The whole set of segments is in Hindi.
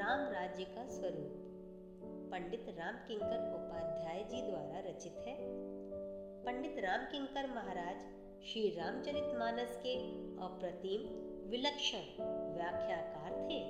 राम राज्य का स्वरूप पंडित राम किंकर उपाध्याय जी द्वारा रचित है। पंडित राम किंकर महाराज श्री रामचरितमानस के अप्रतिम विलक्षण व्याख्याकार थे।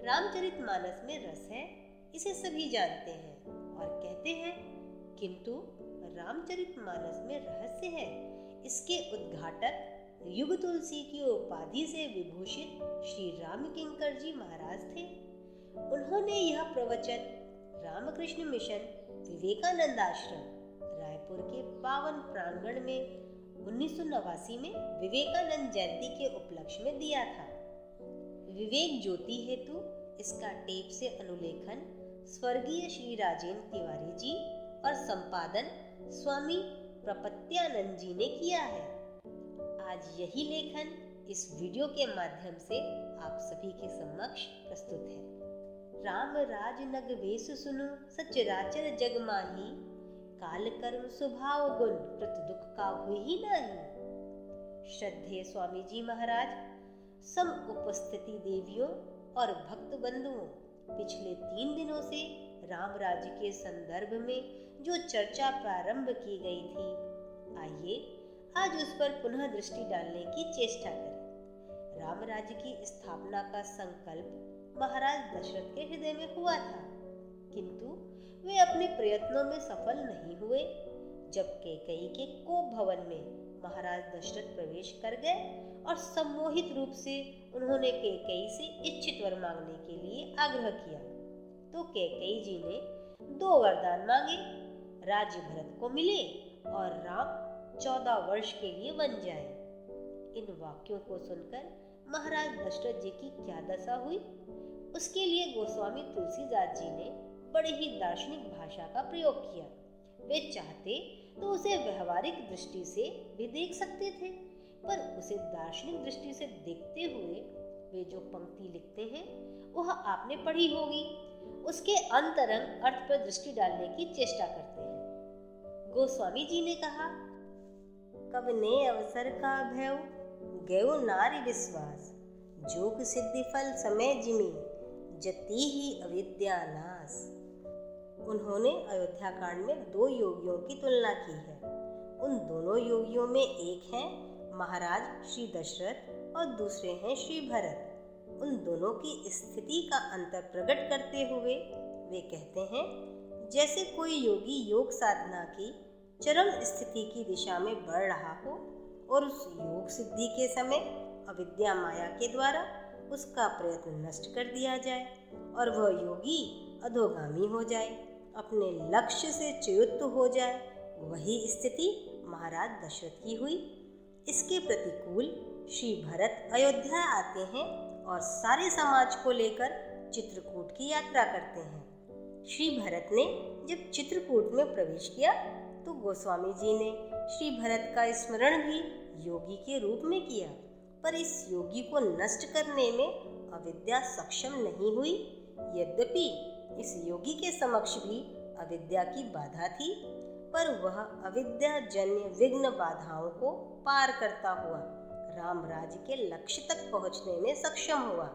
रामचरितमानस में रस है, इसे सभी जानते हैं और कहते हैं, किंतु रामचरितमानस में रहस्य है। इसके उद्घाटक युग तुलसी की उपाधि से विभूषित श्री राम किंकर जी महाराज थे। उन्होंने यह प्रवचन रामकृष्ण मिशन विवेकानंद आश्रम रायपुर के पावन प्रांगण में 1989 में विवेकानंद जयंती के उपलक्ष्य में दिया था। विवेक ज्योति हेतु इसका टेप से अनुलेखन स्वर्गीय श्री राजेंद्र तिवारी जी और संपादन स्वामी प्रपत्यानंद जी ने किया है। आज यही लेखन इस वीडियो के माध्यम से आप सभी के समक्ष प्रस्तुत है। राम राज नग वेश सुनु सचराचर जग माही, काल कर्म स्वभाव गुण कृत दुख का हुई नाही। श्रद्धेय स्वामी जी महाराज, सम उपस्थिति देवियों और भक्त बंधुओं, पिछले 3 दिनों से राम राज्य के संदर्भ में जो चर्चा प्रारंभ की गई थी, आइए आज उस पर पुनः दृष्टि डालने की चेष्टा करें। राम राज्य की स्थापना का संकल्प महाराज दशरथ के हृदय में हुआ था, किंतु वे अपने प्रयत्नों में सफल नहीं हुए। जब कैकेयी के कोप भवन में महाराज दशरथ प्रवेश कर गए और सम्मोहित रूप से उन्होंने कैकेयी से इच्छित वर मांगने के लिए आग्रह किया, तो कैकेयी जी ने 2 वरदान मांगे, राज्य भरत को मिले और राम 14 वर्ष के लिए बन जाए। इन वाक्यों को सुनकर महाराज दशरथ जी की क्या दशा हुई, उसके लिए गोस्वामी तुलसीदास जी ने बड़े ही दार्शनिक भाषा का प्रयोग किया। वे चाहते तो उसे व्यवहारिक दृष्टि से भी देख सकते थे, पर उसे दार्शनिक दृष्टि से देखते हुए वे जो पंक्ति लिखते हैं वह आपने पढ़ी होगी। उसके अंतरंग अर्थ पर दृष्टि डालने की चेष्टा करते हैं। गोस्वामी जी ने कहा, कब ने अवसर का भय गयो नारी विश्वास, जोग सिद्धि फल समय जिमी जति ही अविद्या नाश। उन्होंने अयोध्या कांड में 2 योगियों की तुलना की है। उन दोनों योगियों में एक हैं महाराज श्री दशरथ और दूसरे हैं श्री भरत। उन दोनों की स्थिति का अंतर प्रकट करते हुए वे कहते हैं, जैसे कोई योगी योग साधना की चरम स्थिति की दिशा में बढ़ रहा हो और उस योग सिद्धि के समय अविद्या माया के द्वारा उसका प्रयत्न नष्ट कर दिया जाए और वह योगी अधोगामी हो जाए, अपने लक्ष्य से च्युत हो जाए, वही स्थिति महाराज दशरथ की हुई। इसके प्रतिकूल श्री भरत अयोध्या आते हैं और सारे समाज को लेकर चित्रकूट की यात्रा करते हैं। श्री भरत ने जब चित्रकूट में प्रवेश किया तो गोस्वामी जी ने श्री भरत का स्मरण भी योगी के रूप में किया, पर इस योगी को नष्ट करने में अविद्या सक्षम नहीं हुई। यद्यपि इस योगी के समक्ष भी अविद्या की बाधा थी, पर वह अविद्या जन्य विघ्न बाधाओं को पार करता हुआ राम राज्य के लक्ष्य तक पहुंचने में सक्षम हुआ।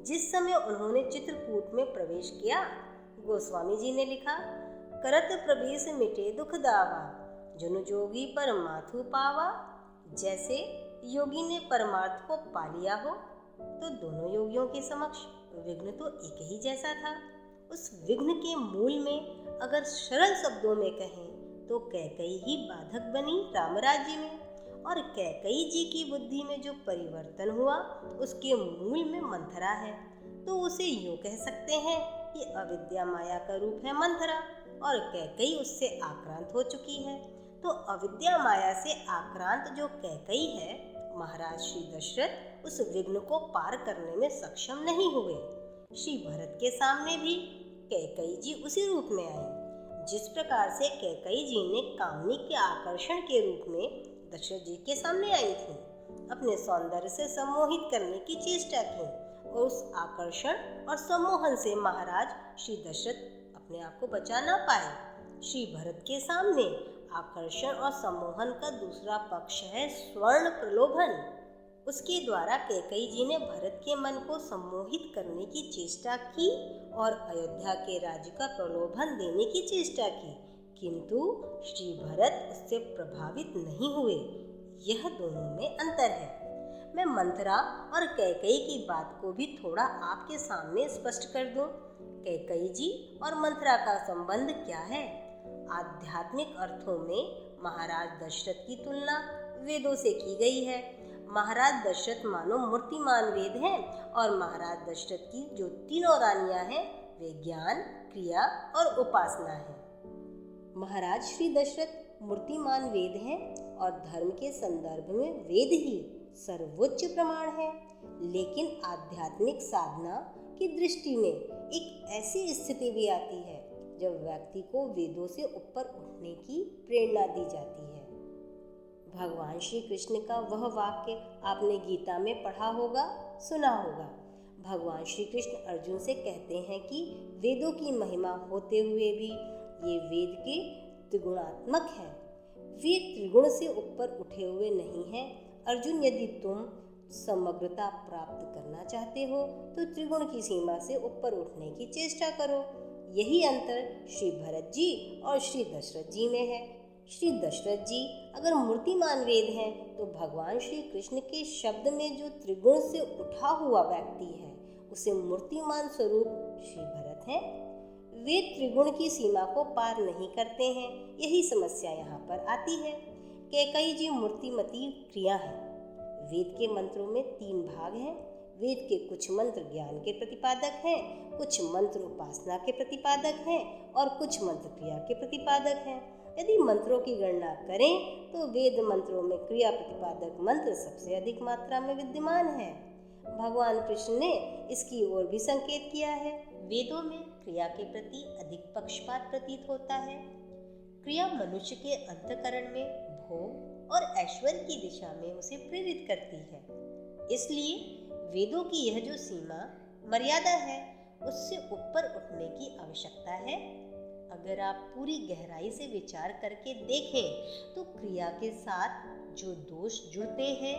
जिस समय उन्होंने चित्रकूट में प्रवेश किया, गोस्वामी जी ने लिखा, करत प्रवेश मिटे दुख दावा, जनु जोगी परमार्थु पावा। जैसे योगी ने परमार्थ को पा लिया हो, तो दोनों योगियों के समक्ष विघ्न तो एक ही जैसा था। उस विघ्न के मूल में अगर सरल शब्दों में कहें तो कैकेयी ही बाधक बनी राम राज्य में, और कैकेयी जी की बुद्धि में जो परिवर्तन हुआ उसके मूल में मंथरा है। तो उसे यूँ कह सकते हैं कि अविद्या माया का रूप है मंथरा और कैकेयी उससे आक्रांत हो चुकी है। तो अविद्या माया से आक्रांत जो कैकेयी है, महाराज श्री दशरथ उस विघ्न को पार करने में सक्षम नहीं हुए। श्री भरत के सामने भी कैकेयी जी उसी रूप में आई, जिस प्रकार से कैकेयी जी ने कामनी के आकर्षण के रूप में दशरथ जी के सामने आई थी, अपने सौंदर्य से सम्मोहित करने की चेष्टा की और उस आकर्षण और सम्मोहन से महाराज श्री दशरथ अपने आप को बचा ना पाए। श्री भरत के सामने आकर्षण और सम्मोहन का दूसरा पक्ष है स्वर्ण प्रलोभन। उसके द्वारा कैकेयी जी ने भरत के मन को सम्मोहित करने की चेष्टा की और अयोध्या के राज्य का प्रलोभन देने की चेष्टा की, किंतु श्री भरत उससे प्रभावित नहीं हुए। यह दोनों में अंतर है। मैं मंथरा और कैकेयी की बात को भी थोड़ा आपके सामने स्पष्ट कर दूं। कैकेयी जी और मंथरा का संबंध क्या है? आध्यात्मिक अर्थों में महाराज दशरथ की तुलना वेदों से की गई है। महाराज दशरथ मानो मूर्तिमान वेद हैं और महाराज दशरथ की जो तीनों रानियां हैं वे ज्ञान, क्रिया और उपासना है। महाराज श्री दशरथ मूर्तिमान वेद हैं और धर्म के संदर्भ में वेद ही सर्वोच्च प्रमाण है, लेकिन आध्यात्मिक साधना की दृष्टि में एक ऐसी स्थिति भी आती है जब व्यक्ति को वेदों से ऊपर उठने की प्रेरणा दी जाती है। भगवान श्री कृष्ण का वह वाक्य आपने गीता में पढ़ा होगा, सुना होगा। भगवान श्री कृष्ण अर्जुन से कहते हैं कि वेदों की महिमा होते हुए भी ये वेद के त्रिगुणात्मक हैं। वे त्रिगुण से ऊपर उठे हुए नहीं हैं। अर्जुन, यदि तुम समग्रता प्राप्त करना चाहते हो तो त्रिगुण की सीमा से ऊपर उठने की चेष्टा करो। यही अंतर श्री भरत जी और श्री दशरथ जी में है। श्री दशरथ जी अगर मूर्तिमान वेद हैं तो भगवान श्री कृष्ण के शब्द में जो त्रिगुण से उठा हुआ व्यक्ति है उसे मूर्तिमान स्वरूप श्री भरत हैं। वे त्रिगुण की सीमा को पार नहीं करते हैं। यही समस्या यहाँ पर आती है। कैकेयी जी मूर्तिमती क्रिया है। वेद के मंत्रों में 3 भाग हैं। वेद के कुछ मंत्र ज्ञान के प्रतिपादक हैं, कुछ मंत्र उपासना के प्रतिपादक हैं और कुछ मंत्र क्रिया के प्रतिपादक हैं। यदि मंत्रों की गणना करें तो वेद मंत्रों में क्रिया प्रतिपादक मंत्र सबसे अधिक मात्रा में विद्यमान है। भगवान कृष्ण ने इसकी ओर भी संकेत किया है। वेदों में क्रिया के प्रति अधिक पक्षपात प्रतीत होता है। क्रिया मनुष्य के अंतःकरण में भोग और ऐश्वर्य की दिशा में उसे प्रेरित करती है। इसलिए वेदों की यह जो सीमा मर्यादा है उससे ऊपर उठने की आवश्यकता है। अगर आप पूरी गहराई से विचार करके देखें तो क्रिया के साथ जो दोष जुड़ते हैं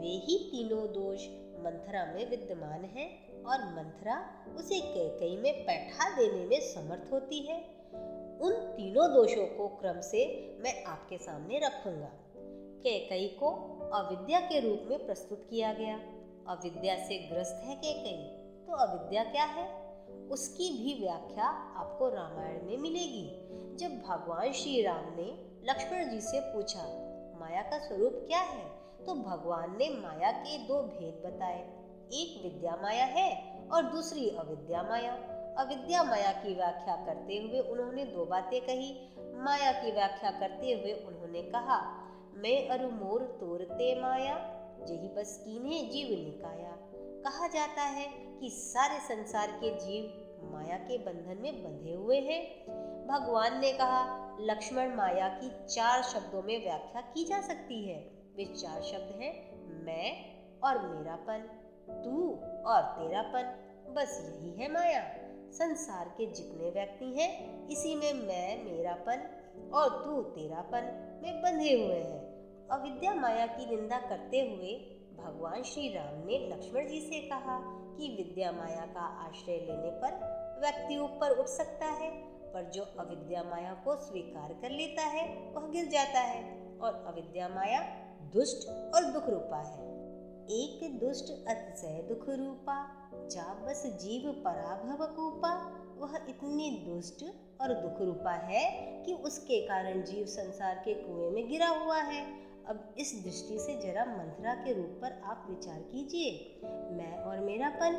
वे ही तीनों दोष मंथरा में विद्यमान हैं और मंथरा उसे कैकेयी में बैठा देने में समर्थ होती है। उन तीनों दोषों को क्रम से मैं आपके सामने रखूंगा। कैकेयी को अविद्या के रूप में प्रस्तुत किया गया। अविद्या से ग्रस्त है कैकेयी, तो अविद्या क्या है उसकी भी व्याख्या आपको रामायण में मिलेगी। जब भगवान श्री राम ने लक्ष्मण जी से पूछा माया का स्वरूप क्या है, तो भगवान ने माया के 2 भेद बताए। एक विद्या माया है और दूसरी अविद्या माया। अविद्या माया की व्याख्या करते हुए उन्होंने 2 बातें कही। माया की व्याख्या करते हुए उन्होंने कहा, मैं अरु मोर तोरते माया, यही बस कीन्हे जीव निकाया। कहा जाता है कि सारे संसार के जीव माया के बंधन में बंधे हुए हैं। भगवान ने कहा, लक्ष्मण, माया की 4 शब्दों में व्याख्या की जा सकती है। वे 4 शब्द हैं मैं और मेरापन, तू और तेरापन। बस यही है माया। संसार के जितने व्यक्ति हैं इसी में मैं, मेरापन और तू, तेरापन में बंधे हुए हैं। अविद्या माया की निंदा करते हुए भगवान श्री राम ने लक्ष्मण जी से कहा कि विद्या माया का आश्रय लेने पर व्यक्ति ऊपर उठ सकता है, पर जो अविद्या माया को स्वीकार कर लेता है वह गिर जाता है। और अविद्या माया दुष्ट और दुख रूपा है। एक दुष्ट अतिशय दुख रूपा, जा बस जीव पराभव कूपा। वह इतनी दुष्ट और दुख रूपा है कि उसके कारण जीव संसार के कुएं में गिरा हुआ है। अब इस दृष्टि से जरा मंथरा के रूप पर आप विचार कीजिए। मैं और मेरापन,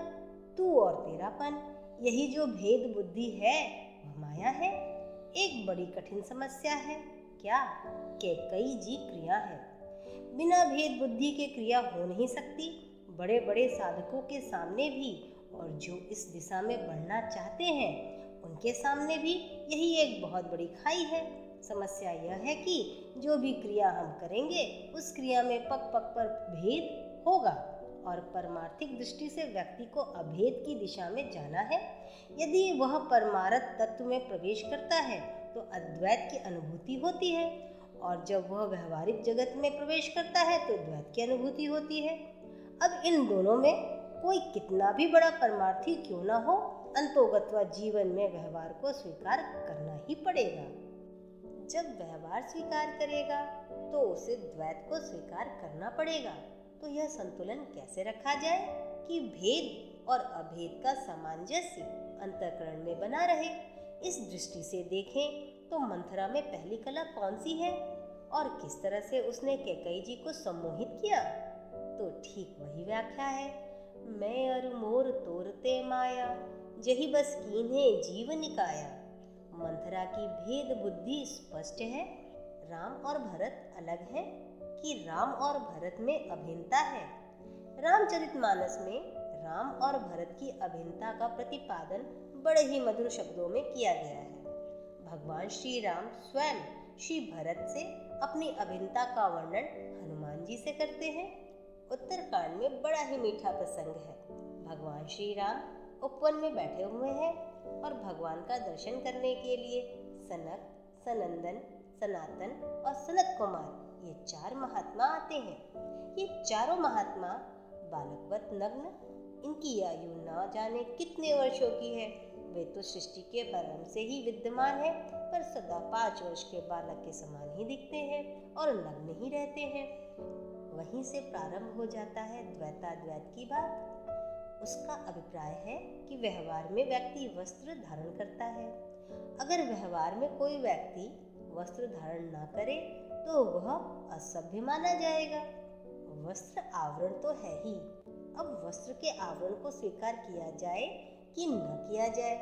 तू और तेरापन, यही जो भेद बुद्धि है वह माया है। एक बड़ी कठिन समस्या है। क्या? कैकेयी जी क्रिया है। बिना भेद बुद्धि के क्रिया हो नहीं सकती। बड़े बड़े साधकों के सामने भी और जो इस दिशा में बढ़ना चाहते हैं उनके सामने भी यही एक बहुत बड़ी खाई है। समस्या यह है कि जो भी क्रिया हम करेंगे उस क्रिया में पग पग पर भेद होगा और परमार्थिक दृष्टि से व्यक्ति को अभेद की दिशा में जाना है। यदि वह परमार्थ तत्व में प्रवेश करता है तो अद्वैत की अनुभूति होती है और जब वह व्यवहारिक जगत में प्रवेश करता है तो द्वैत की अनुभूति होती है। अब इन दोनों में कोई कितना भी बड़ा परमार्थी क्यों ना हो, अंतोगत्वा जीवन में व्यवहार को स्वीकार करना ही पड़ेगा। जब व्यवहार स्वीकार करेगा तो उसे द्वैत को स्वीकार करना पड़ेगा। तो यह संतुलन कैसे रखा जाए कि भेद और अभेद का सामंजस्य अंतःकरण में बना रहे? इस दृष्टि से देखें तो मंथरा में पहली कला कौन सी है और किस तरह से उसने कैकेयी जी को सम्मोहित किया? तो ठीक वही व्याख्या है, मैं अरु मोर तोरते माया, जही बस कीन्हे जीव निकाया। मंथरा की भेद बुद्धि स्पष्ट है। राम और भरत अलग हैं कि राम और भरत में अभिन्नता है। रामचरितमानस में राम और भरत की अभिन्नता का प्रतिपादन बड़े ही मधुर शब्दों में किया गया है। भगवान श्री राम स्वयं श्री भरत से अपनी अभिन्नता का वर्णन हनुमान जी से करते हैं। उत्तरकांड में बड़ा ही मीठा प्रसंग है। भगवान श्री राम उपवन में बैठे हुए हैं और भगवान का दर्शन करने के लिए सनक, सनंदन, सनातन और सनत कुमार ये 4 महात्मा आते हैं। ये चारों महात्मा बालकवत नग्न, इनकी आयु न जाने कितने वर्षों की है। वे तो सृष्टि के प्रारंभ से ही विद्यमान है, पर सदा 5 वर्ष के बालक के समान ही दिखते हैं और नग्न ही रहते हैं। वहीं से प्रारंभ हो जाता है द्वैताद्वैत की बात। उसका अभिप्राय है कि व्यवहार में व्यक्ति वस्त्र धारण करता है। अगर व्यवहार में कोई व्यक्ति वस्त्र धारण न करे तो वह असभ्य माना जाएगा। वस्त्र आवरण तो है ही, अब वस्त्र के आवरण को स्वीकार किया जाए कि न किया जाए।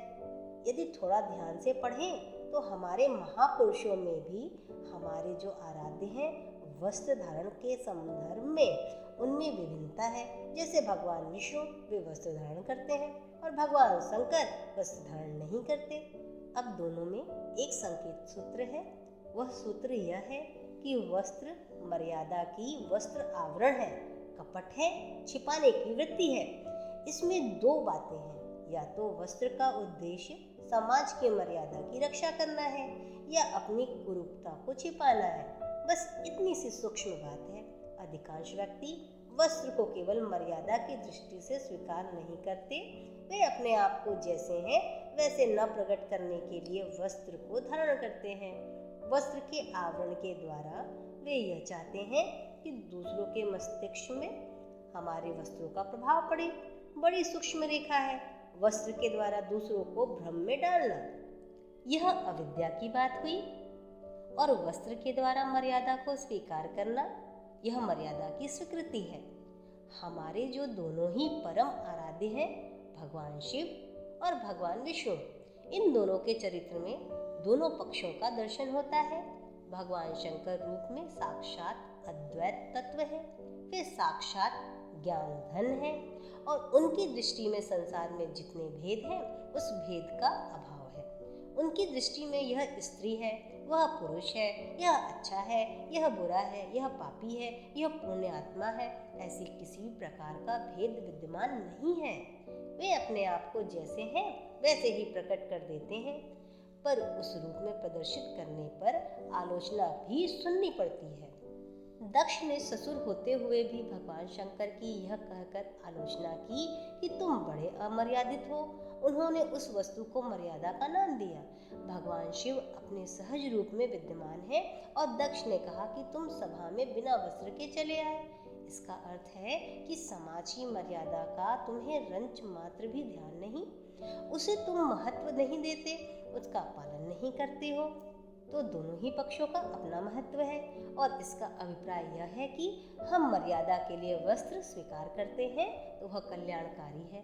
यदि थोड़ा ध्यान से पढ़ें तो हमारे महापुरुषों में भी हमारे जो आराध्य हैं वस्त्र धारण के संदर्भ में उनमें विभिन्नता है। जैसे भगवान विष्णु वे वस्त्र धारण करते हैं और भगवान शंकर वस्त्र धारण नहीं करते। अब दोनों में एक संकेत सूत्र है। वह सूत्र यह है कि वस्त्र मर्यादा की वस्त्र आवरण है, कपट है, छिपाने की वृत्ति है। इसमें 2 बातें हैं, या तो वस्त्र का उद्देश्य समाज की मर्यादा की रक्षा करना है या अपनी कुरूपता को छिपाना है। बस इतनी सी सूक्ष्म बात है। अधिकांश व्यक्ति वस्त्र को केवल मर्यादा की दृष्टि से स्वीकार नहीं करते। वे अपने आप को जैसे हैं वैसे न प्रकट करने के लिए वस्त्र को धारण करते हैं। वस्त्र के आवरण के द्वारा वे यह चाहते हैं कि दूसरों के मस्तिष्क में हमारे वस्त्रों का प्रभाव पड़े। बड़ी सूक्ष्म रेखा है, वस्त्र के द्वारा दूसरों को भ्रम में डालना। यह अविद्या की बात हुई। और वस्त्र के द्वारा मर्यादा को स्वीकार करना, यह मर्यादा की स्वीकृति है। हमारे जो दोनों ही परम आराध्य हैं, भगवान शिव और भगवान विष्णु, इन दोनोों के चरित्र में दोनों पक्षों का दर्शन होता है। भगवान शंकर रूप में साक्षात अद्वैत तत्व है, वे साक्षात ज्ञान धन है और उनकी दृष्टि में संसार में जितने भेद हैं उस भेद का अभाव है। उनकी दृष्टि में यह स्त्री है, वह पुरुष है, यह अच्छा है, यह बुरा है, यह पापी है, यह पुण्य आत्मा है, ऐसी किसी भी प्रकार का भेद विद्यमान नहीं है। वे अपने आप को जैसे हैं वैसे ही प्रकट कर देते हैं, पर उस रूप में प्रदर्शित करने पर आलोचना भी सुननी पड़ती है। दक्ष ने ससुर होते हुए भी भगवान शंकर की यह कहकर आलोचना की कि तुम बड़े अमर्यादित हो। उन्होंने उस वस्तु को मर्यादा का नाम दिया। भगवान शिव अपने सहज रूप में विद्यमान है और दक्ष ने कहा कि तुम सभा में बिना वस्त्र के चले आए। इसका अर्थ है कि समाज की मर्यादा का तुम्हें रंच मात्र भी ध्यान नहीं, उसे तुम महत्व नहीं देते, उसका पालन नहीं करते हो। तो दोनों ही पक्षों का अपना महत्व है और इसका अभिप्राय यह है कि हम मर्यादा के लिए वस्त्र स्वीकार करते हैं तो वह कल्याणकारी है।